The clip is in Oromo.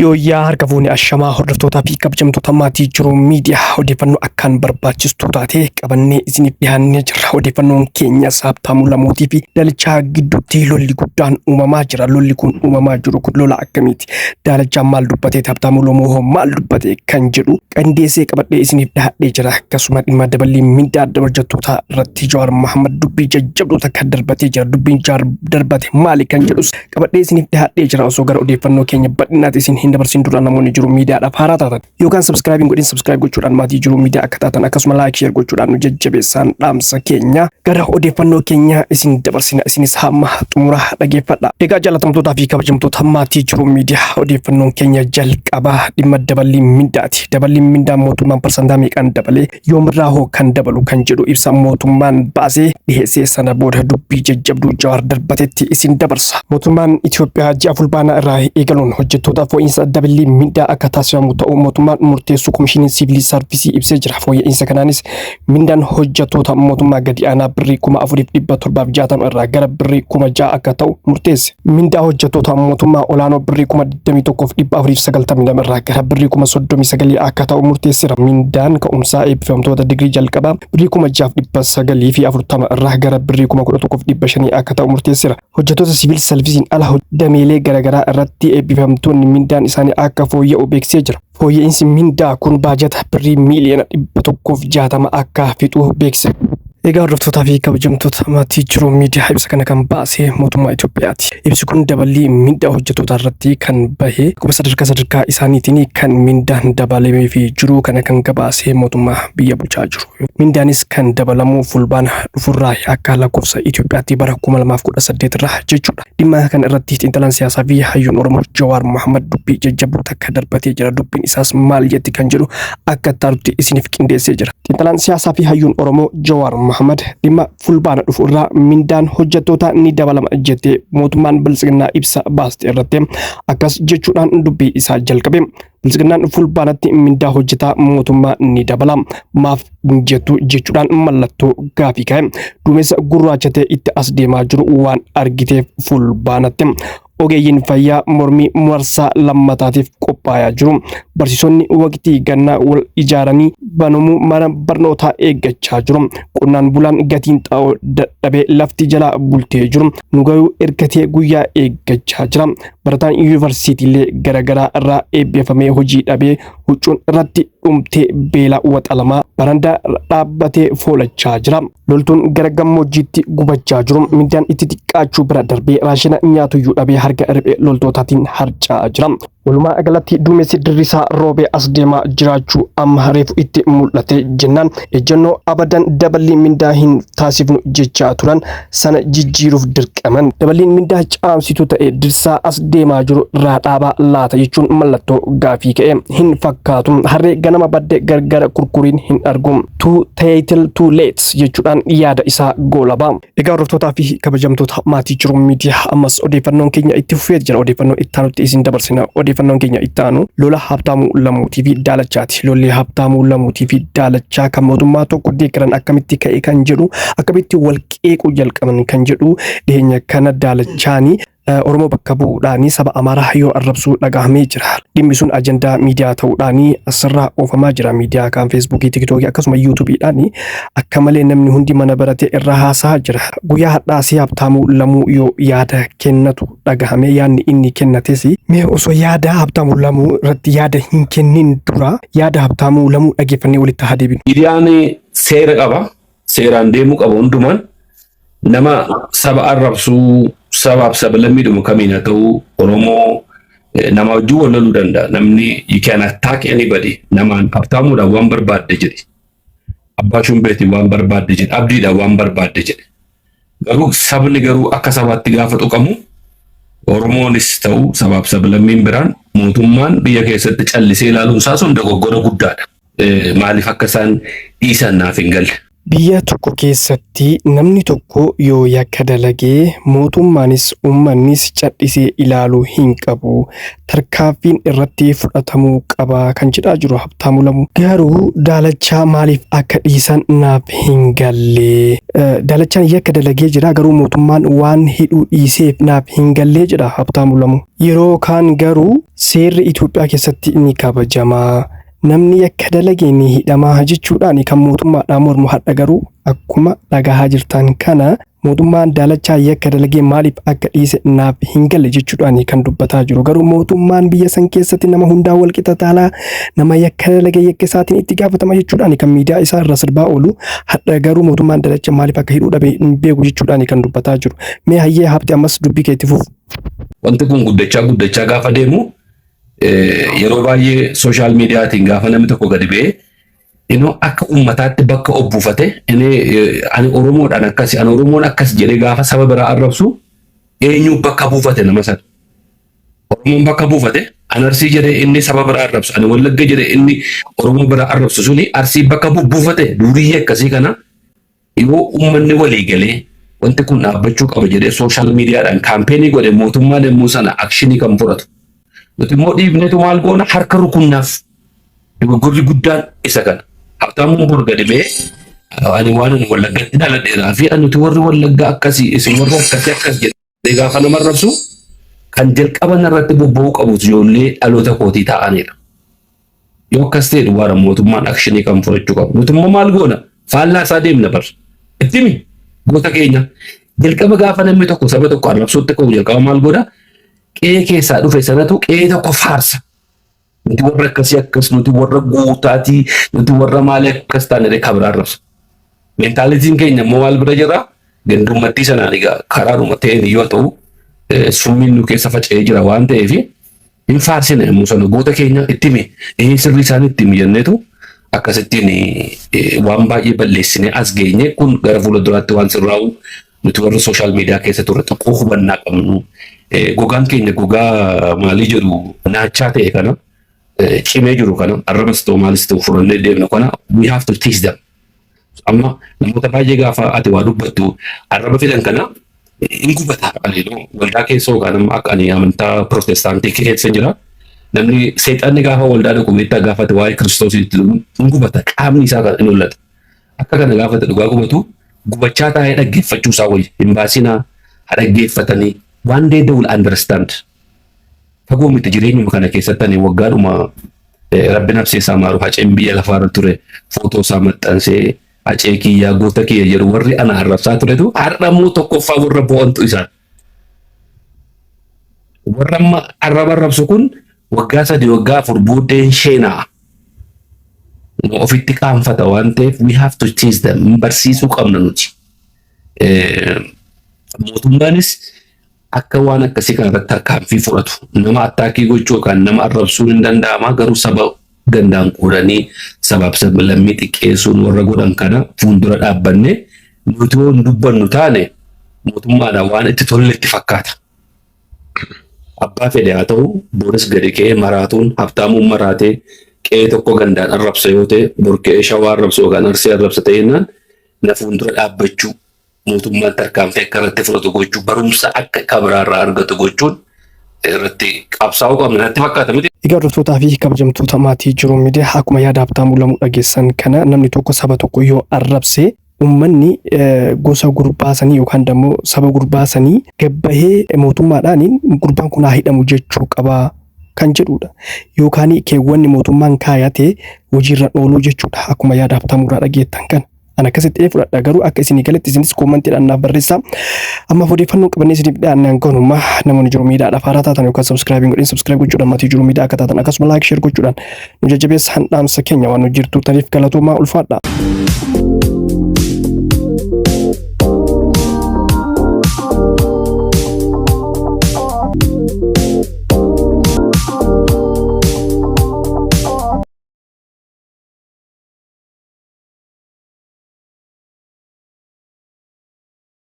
Yooyyaa harka fuunee ashamaa hordoftootaa fi kabajamtoota maatii jiru miidiyaa odeeffannoo akkaan barbaachistu taate qabannee isiniif dhiyaannee jirra. Odeeffannoon keenya Habtaamuu Lamuutii fi Daalachaa gidduutti lolli guddaan uumamaa jira. Lolli kun uumamaa jiru kun lola akkamiiti? Daalachaan maal dubbatee Habtaamuu Lamuu maal dubbatee kan jedhu qindeessee qabadhee isiniif dhiyaadhee jira. Akkasuma dhimma dabalii miindaa hojjettootaa irratti Jawaar Mohaammed dubbii jajjabdoota kan darbatee jira. Dubbiin Jawaar darbate maali kan jedhus qabadhee isiniif dhiyaadhee jira. Osoo gara odeeffannoo keenya bal'inaatti isin hin dabarsin dura namoonni jiru miidiyaadhaaf haaraa taatan yookaan subscribe godhin subscribe gochuudhaan maatii jiru miidiyaa akka taatan akkasuma like share gochuudhaan nu jajjabeessaan dhaamsa keenya gara odeeffannoo keenya isin dabarsina isinis hamma xumura dhageeffadha. Egaa jaalatamtootaa fi kabajamtoota maatii jiru miidiyaa odeeffannoon keenya jalqabaa dhimma dabalii mindaati. Dabaliin mindaa mootummaan parsantaa meeqaan dabalee yoomirraa hoo kan dabalu kan jedhu ibsa mootummaan baasee dhiheessee sana booda dubbii jajjabduu Jawaar darbatetti isin dabarsa. Mootummaan Itoophiyaa ji'a fulbaanaa irraa eegaluun hojjettoota fooyyinsa dabalii mindaa akka taasifamu ta'uu mootummaan murteessu Komishinii Siviilii Sarvisii ibsee jira. Fooyya'insa kanaanis mindaan hojjettoota mootummaa gadi aanaa birrii 4,760 irraa gara birrii 6,000 akka ta'u murteesse. Mindaa hojjettoota mootummaa olaanoo birrii 21,492 irraa gara birrii 39,000 akka ta'u murteesseera. Mindaan ka'umsaa eebbifamtoota digirii jalqabaa birrii 6,940 irraa gara birrii 11,500 akka ta'u murteesseera. Hojjettoota siviil sarvisiin ala dameelee garaagaraa irratti eebbifamtoonni mindaan isaanii akka fooyya'u beeksisee jira. Fooyya'insi mindaa kun baajata birrii miiliyoona 160 akka fixu beeksise. Egaa hordoftootaa fi kabajamtoota maatii jiru miidiyaa ibsa kana kan baase mootummaa Itoophiyaati. Ibsi kun dabalii mindaa hojjettootaa irratti kan bahe akkuma sadarkaa isaaniitiin kan mindaan dabalamee fi jiru kana kan gabaase mootummaa biyya bulchaa jiru. Mindaanis kan dabalamu fulbaana dhufurraa akka lakkoofsa Itoophiyaatti bara 2018 irraa jechuudha. Dhimma kana irratti xiinxalaan siyaasaa fi hayyuun Oromoo Jawaar Mohaammed dubbii jajjabduu takka darbatee jira. Dubbiin isaas maal jetti kan jedhu akka taarutti isiniif qindeessee jira. Xiinxalaan siyaasaa fi hayyuun Oromoo Jawaar Mohaammed dhimma fulbaana dhufu irraa mindaan hojjettoota ni dabalama jettee mootummaan bilisiginnaa ibsa baaste irratti akkas jechuudhaan dubbii isaa jalqabe. Bilisiginnaan fulbaanatti mindaa hojjetaa mootummaa ni dabalama maaf jettu jechuudhaan mallattoo gaafii ka'e. Duumessa gurraachatee itti as deemaa jiru waan argiteef fulbaanatti ogeeyyiin fayyaa mormii marsaa lammataatiif qophaa'aa jiru. Barsiisonni waqtii gannaa wal ijaaranii banamuu mana barnootaa eeggachaa jiru. Qonnaan bulaan gatiin xaa'oo dadhabee lafti jalaa bultee jiru. Nu garuu ergatee guyyaa eeggachaa jira. Barataan yuunivarsiitiilee garaagaraa irraa eebbifamee hojii dhabee huccuun irratti dhumtee beela waxalamaa barandaa dhaabbatee foolachaa jira. Loltuun gara gammoojjiitti gubachaa jiru. Mindaan itti xiqqaachuu bira darbee raashina nyaatuyyuu dhabee harka riphee loltootaatiin harca'aa jira. Walumaa galatti duumessi dirrisaa roobee as deemaa jiraachuu amma reefu itti mul'ate jennaan ejjennoo abadan dabalii mindaa hin taasifnu jechaa turan sana jijjiiruuf dirqaman. Dabaliin mindaa caamsituu ta'e dirsaa as deemaa jiru irraa dhaabaa laata jechuun mallattoo gaafii ka'e hin fakkaatu. Harree ganama baddee gargara kurkuriin hin argu. Too little too late jechuudhaan yaada isaa goolaba. Egaa hordoftootaa fi kabajamtoota maatii jiru miidiyaa ammas odeeffannoon keenya itti fufee jira. Odeeffannoo itti aanutti isin dabarsina. Odeeffannoon keenya itti aanu lola Habtaamuu Lamuutii fi Daalachaati. Lolli Habtaamuu Lamuutii fi Daalachaa kan mootummaa tokko deeggaran akkamitti ka'e kan jedhu akkamitti wal qeequu jalqaban kan jedhu dhiyeenya kana Daalachaanii Oromoo bakka bu'uudhaan saba Amaaraa yoo arrabsuu dhagahamee jira. Dhimmi sun ajandaa miidiyaa ta'uudhaan asirraa oofamaa jira. Miidiyaa kan Feesbuukii, Tiiktookii akkasuma yuutuubiidhaan akka malee namni hundi mana barate irraa haasa'aa jira. Guyyaa har'aas Habtaamuu Lamuu yoo yaada kennatu dhagahamee yaadni inni kennates mee osoo yaada Habtaamuu Lamuu irratti yaada hin kennin dura yaada Habtaamuu Lamuu dhageeffannee walitti haa deebinu. Miidiyaan seera qaba. Seeraan deemuu qaba hundumaan. Nama saba arrabsuu sabaaf sablammiidhuma kamiin haa ta'u Oromoo nama wajjin wal loluu danda'a. Namni you can attack anybody. Namaan Habtaamuudhaan waan barbaadde jedhe. Abbaa Shumbeetiin waan barbaadde jedhe. Abdiidhaan waan barbaadde jedhe. Garuu sabni garuu akka sabaatti gaafa tuqamu Oromoonis ta'u sabaaf sablammiin biraan mootummaan biyya keessatti callisee ilaaluun isaa sun dogoggora guddaadha. Maaliif akka isaan dhiisan naaf hin galle. Biyya tokko keessatti namni tokko yoo yakka dalagee mootummaanis uummannis cadhisee ilaaluu hin qabu. Tarkaanfiin irratti fudhatamuu qaba kan jedhaa jiru Habtaamuu Lamuu. Garuu Daalachaa maaliif akka dhiisan naaf hin galle. Daalachaan yakka dalagee jira garuu mootummaan waan hidhuu dhiiseef naaf hin galle jedha Habtaamuu Lamuu. Yeroo kaan garuu seerri Itoophiyaa keessatti ni kabajamaa. Namni yakka dalagee ni hidhamaa jechuudhaan kan mootummaadhaan mormu hadha garuu akkuma dhagahaa jirtan kana mootummaan Daalachaa yakka dalagee maaliif akka dhiise naaf hin galle jechuudhaan kan dubbataa jiru. Garuu mootummaan biyya san keessatti nama hundaa wal qixa taalaa nama yakka dalagee yakka isaatiin itti gaafatama jechuudhaan kan miidiyaa isaa irra sirbaa oolu hadha garuu mootummaan Daalachaa maaliif akka hidhuu dhabe hin beeku jechuudhaan kan dubbataa jiru. Mee hayyee Habti ammas dubbii keetti fufu. Wanti kun guddachaa gaafa deemu yeroo baay'ee sooshaal miidiyaatiin gaafa namni tokko gadi ba'ee akka uummataatti bakka obbuufate ani Oromoodhaan akkasi ani Oromoon akkas jedhee gaafa saba biraa arrabsu eenyu bakka buufate nama sana. Oromoon bakka buufate ani Arsii jedhee inni saba biraa arrabsu ani Wallagga jedhee inni Oromoo biraa arrabsu suni Arsii bakka buufate durii akkasii kana yoo uummanni walii galee wanti kun dhaabbachuu qaba jedhee sooshaal miidiyaadhaan kaampeenii godhe mootummaan yommuu sana akshinii kan fudhatu. Nuti immoo dhiibneetu maal goona harka rukunnaaf dogoggorri guddaan isa kana. Habtaamuun bor gadi ba'ee ani waan ani Wallaggatti dhaladheeraa fi nuti warri Wallaggaa akkasii isin warri akkasii akkas jedhee gaafa nama arrabsu kan jalqaban irratti bobba'uu qabu ijoollee dhaloota kootii ta'anidha. Yoo akkas ta'e duwwaara mootummaan akshinii kan fudhachuu qabu. Nuti immoo maal goona faallaa isaa deemna bar. Ittimi goota keenya jalqaba gaafa namni tokko saba tokko arrabsuutti ka'u jalqaba maal godha? Qe'ee keessaa dhufe sanatu qe'ee tokko faarsa. Nuti warra akkasii akkas, nuti warra guutaatii, nuti warra maalii akkas taanee kabira arrabsa. Meentaalitiin keenya immoo maal bira jira? Gandummattii sanaan egaa karaadhuma ta'een yoo ta'u summiin nu keessa faca'ee jira waan ta'eef hin faarsine yommuu sana goota keenya ittimi sirri isaan ittimi jenneetu akkasittiin waan baay'ee balleessinee as geenye kun gara fuulduraatti waan sirraa'u nuti warra sooshaal miidiyaa keessa turre xiqqoo hubannaa qabnu. Gogaan keenya gogaa maalii jedhu naachaa ta'e kana cimee jiru kana arrabas ta'u maalis ta'u furannee deemnu kana we have to teach them. Amma namoota baay'ee gaafa ati waa dubbattu arraba fidan kana hin gubataa waldaa keessa yookaan amma akka ani amantaa pirootestaantii keessa jira. Namni seexanni gaafa waldaa dokumentaa gaafate waa'ee kiristoositti hin gubata qaamni isaa kan hin mul'ata. Akka kana gaafate dhugaa gubatu gubachaa taa'ee dhaggeeffachuu isaa wayya hin baasinaa haa dhaggeeffatanii. One day they will understand. Fagoo miti jireenyuma kana keessatti ani waggaadhuma rabbi nabsee isaa maaru haceen biyya lafaarra ture footoo isaa maxxansee hacee kiyyaa goota kiyya jedhu warri ana arrabsaa turetu har'ammoo tokkoffaa warra bo'antu isaan. Warra amma arraba arrabsu kun waggaa 3 waggaa 4 booddeen sheenaa. Ofitti qaanfata waan ta'eef we have to teach them barsiisuu qabna nuti. Mootummaanis akka waan akkasii kanarratti tarkaanfii fudhatu nama attaakii gochuu yookaan nama arrabsuun hin danda'ama garuu saba gandaan qoodanii sabaaf sablammii xiqqeessuun warra godhan kana fuuldura dhaabbanne nuti yoo hin dubbannu taane mootummaadhaan waan itti tolletti fakkaata. Abbaa fedhe haa ta'u boodas gadi ka'ee maraatuun Habtaamuun maraatee qe'ee tokko gandaan arrabsa yoo ta'e borkee shawaa arrabsa yookaan arsii arrabsa ta'ennaan na fuuldura dhaabbachuu mootummaan tarkaanfii akka irratti fudhatu gochuu barumsa akka kabiraarraa argatu gochuun irratti qabsaa'uu qabna natti fakkaata miti. Egaa hordoftootaa fi kabajamtoota maatii Jiruu Miidiyaa akkuma yaada Habtaamuu Lamuu dhageessan kana namni tokko saba tokko yoo arrabse uummanni gosa gurbaasanii yookaan immoo saba gurbaasanii gabbahee mootummaadhaan gurbaan kun haa hidhamu jechuu qaba kan jedhudha. Yookaan keewwanni mootummaan kaayate hojiirra ooluu jechuudha akkuma yaada Habtaamuu irraa dhageettan kana. Ana akkasitti fudhadha garuu akka isinii galatti isinis koomantiidhaan naaf barreessaa. Amma odeeffannoo qabannee isiniif dhiyaannaan gonummaa namoonni Jiruu Miidiyaadhaaf haaraa taatan yookaan subscribe gochuudhaan maatii Jiruu Miidiyaa akka taatan akkasuma like share gochuudhaan nu jajjabeessaa dhaamsa keenya waan nu jirtu taniif galatoomaa ulfaadha.